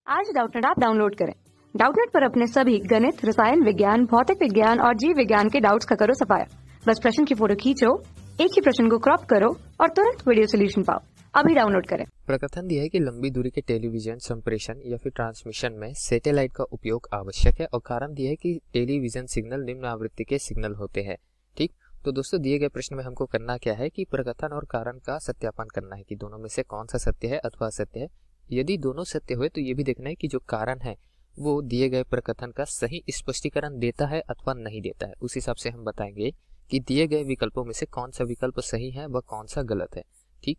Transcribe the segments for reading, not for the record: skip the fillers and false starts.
आज Doubtnut app download करें। Doubtnut पर अपने सभी गणित, रसायन विज्ञान, भौतिक विज्ञान और जीव विज्ञान के डाउट्स का करो सफाया। बस प्रश्न की फोटो खींचो, एक ही प्रश्न को क्रॉप करो और तुरंत वीडियो सोल्यूशन पाओ। अभी डाउनलोड करें। प्रकथन दिया है कि लंबी दूरी के टेलीविजन संप्रेषण या फिर ट्रांसमिशन में सैटेलाइट का उपयोग आवश्यक है और कारण दिया है कि टेलीविजन सिग्नल निम्न आवृत्ति के सिग्नल होते हैं। ठीक, तो दोस्तों दिए गए प्रश्न में हमको करना क्या है कि प्रकथन और कारण का सत्यापन करना है कि दोनों में से कौन सा सत्य है अथवा असत्य है। यदि दोनों सत्य हुए तो ये भी देखना है कि जो कारण है वो दिए गए प्रकथन का सही स्पष्टीकरण देता है अथवा नहीं देता है। उस हिसाब से हम बताएंगे कि दिए गए विकल्पों में से कौन सा विकल्प सही है व कौन सा गलत है। ठीक,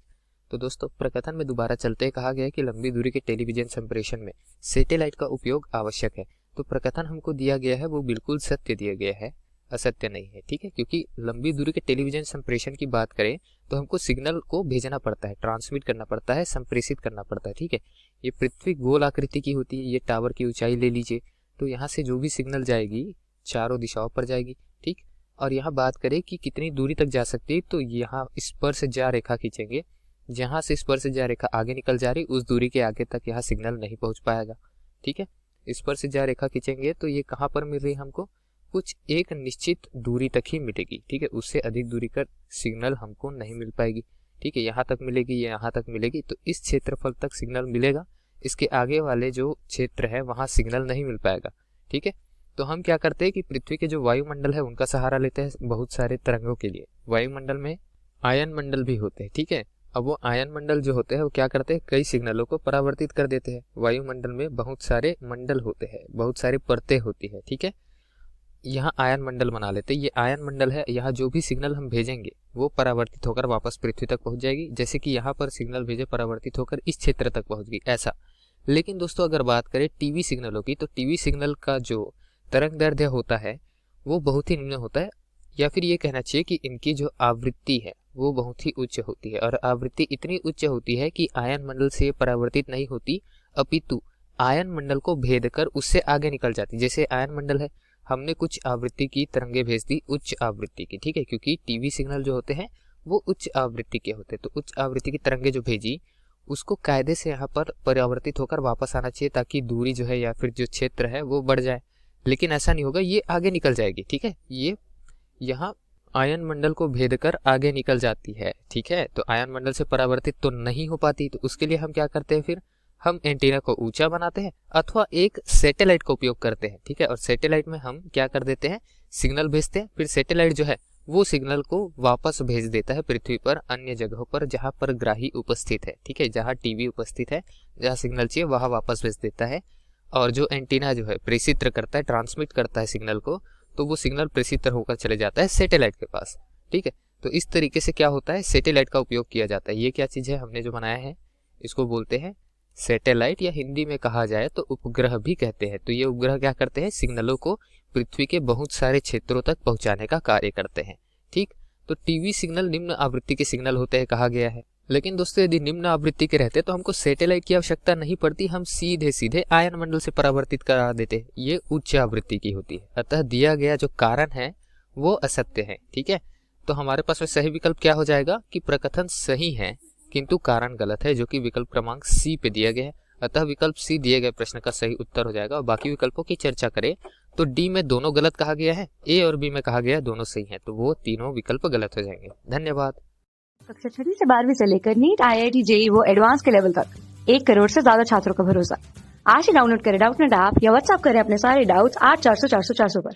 तो दोस्तों प्रकथन में दोबारा चलते कहा गया है कि लंबी दूरी के टेलीविजन संप्रेषण में सैटेलाइट का उपयोग आवश्यक है। तो प्रकथन हमको दिया गया है वो बिल्कुल सत्य दिया गया है, असत्य नहीं है। ठीक है, क्योंकि लंबी दूरी के टेलीविजन संप्रेषण की बात करें तो हमको सिग्नल को भेजना पड़ता है, ट्रांसमिट करना पड़ता है, संप्रेषित करना पड़ता है। ठीक है, ये पृथ्वी गोल आकृति की होती है, ये टावर की ऊंचाई ले लीजिए, तो यहाँ से जो भी सिग्नल जाएगी चारों दिशाओं पर जाएगी। ठीक, और यहाँ बात करें कि कितनी दूरी तक जा सकती है, तो यहाँ स्पर्शज्या रेखा खींचेंगे, जहां से स्पर्शज्या रेखा आगे निकल जा रही उस दूरी के आगे तक यहाँ सिग्नल नहीं पहुंच पाएगा। ठीक है, स्पर्शज्या रेखा खींचेंगे तो ये कहाँ पर मिल रही है हमको, कुछ एक निश्चित दूरी तक ही मिलेगी। ठीक है, उससे अधिक दूरी का सिग्नल हमको नहीं मिल पाएगी। ठीक है, यहाँ तक मिलेगी, यहाँ तक मिलेगी, तो इस क्षेत्रफल तक सिग्नल मिलेगा, इसके आगे वाले जो क्षेत्र है वहाँ सिग्नल नहीं मिल पाएगा। ठीक है, तो हम क्या करते हैं कि पृथ्वी के जो वायुमंडल है उनका सहारा लेते हैं बहुत सारे तरंगों के लिए। वायुमंडल में आयन मंडल भी होते हैं। ठीक है, अब वो आयन मंडल जो होते हैं वो क्या करते हैं, कई सिग्नलों को परावर्तित कर देते हैं। वायुमंडल में बहुत सारे मंडल होते हैं, बहुत सारी परतें होती है। ठीक है, यहाँ आयन मंडल बना लेते हैं, ये आयन मंडल है, यहाँ जो भी सिग्नल हम भेजेंगे वो परावर्तित होकर वापस पृथ्वी तक पहुंच जाएगी। जैसे कि यहाँ पर सिग्नल भेजे, परावर्तित होकर इस क्षेत्र तक पहुंच गई, ऐसा। लेकिन दोस्तों अगर बात करें टीवी सिग्नलों की, तो टीवी सिग्नल का जो तरंग दैर्ध्य होता है वो बहुत ही निम्न होता है, या फिर ये कहना चाहिए कि इनकी जो आवृत्ति है वो बहुत ही उच्च होती है। और आवृत्ति इतनी उच्च होती है कि आयन मंडल से परावर्तित नहीं होती, अपितु आयन मंडल को भेद कर उससे आगे निकल जाती। जैसे आयन मंडल है, हमने कुछ आवृत्ति की तरंगे भेज दी उच्च आवृत्ति की। ठीक है, क्योंकि टीवी सिग्नल जो होते हैं वो उच्च आवृत्ति के होते हैं, तो उच्च आवृत्ति की तरंगे जो भेजी उसको कायदे से यहाँ पर परावर्तित होकर वापस आना चाहिए ताकि दूरी जो है या फिर जो क्षेत्र है वो बढ़ जाए। लेकिन ऐसा नहीं होगा, ये आगे निकल जाएगी। ठीक है, ये यहाँ आयन मंडल को भेद कर आगे निकल जाती है। ठीक है, तो आयन मंडल से परावर्तित तो नहीं हो पाती, तो उसके लिए हम क्या करते हैं, फिर हम एंटीना को ऊंचा बनाते हैं अथवा एक सैटेलाइट का उपयोग करते हैं। ठीक है, और सैटेलाइट में हम क्या कर देते हैं, सिग्नल भेजते हैं, फिर सैटेलाइट जो है वो सिग्नल को वापस भेज देता है पृथ्वी पर अन्य जगहों पर जहां पर ग्राही उपस्थित है। ठीक है, जहां टीवी उपस्थित है, जहां सिग्नल चाहिए वहां वापस भेज देता है। और जो एंटीना जो है प्रेषित करता है, ट्रांसमिट करता है सिग्नल को, तो वो सिग्नल प्रेषित होकर चले जाता है सैटेलाइट के पास। ठीक है, तो इस तरीके से क्या होता है, सैटेलाइट का उपयोग किया जाता है। ये क्या चीज़ है हमने जो बनाया है इसको बोलते हैं सैटेलाइट, या हिंदी में कहा जाए तो उपग्रह भी कहते हैं। तो ये उपग्रह क्या करते हैं, सिग्नलों को पृथ्वी के बहुत सारे क्षेत्रों तक पहुंचाने का कार्य करते हैं। ठीक, तो टीवी सिग्नल निम्न आवृत्ति के सिग्नल होते हैं कहा गया है। लेकिन दोस्तों यदि निम्न आवृत्ति के रहते तो हमको सैटेलाइट की आवश्यकता नहीं पड़ती, हम सीधे सीधे आयन मंडल से परावर्तित करा देते। ये उच्च आवृत्ति की होती है, अतः दिया गया जो कारण है वो असत्य है। ठीक है, तो हमारे पास में सही विकल्प क्या हो जाएगा कि प्रकथन सही है किंतु कारण गलत है, जो कि विकल्प क्रमांक सी पे दिया गया है। अतः विकल्प सी दिए गए प्रश्न का सही उत्तर हो जाएगा। और बाकी विकल्पों की चर्चा करें तो डी में दोनों गलत कहा गया है, ए और बी में कहा गया है दोनों सही है, तो वो तीनों विकल्प गलत हो जाएंगे। धन्यवाद। कक्षा 6 से 12वीं से लेकर नीट, IIT, JEE वो एडवांस के लेवल तक 1 करोड़ से ज्यादा छात्रों का भरोसा। आज ही डाउनलोड करें डाउटनेट ऐप या व्हाट्सएप करें अपने सारे डाउट्स 8400 400 400 पर।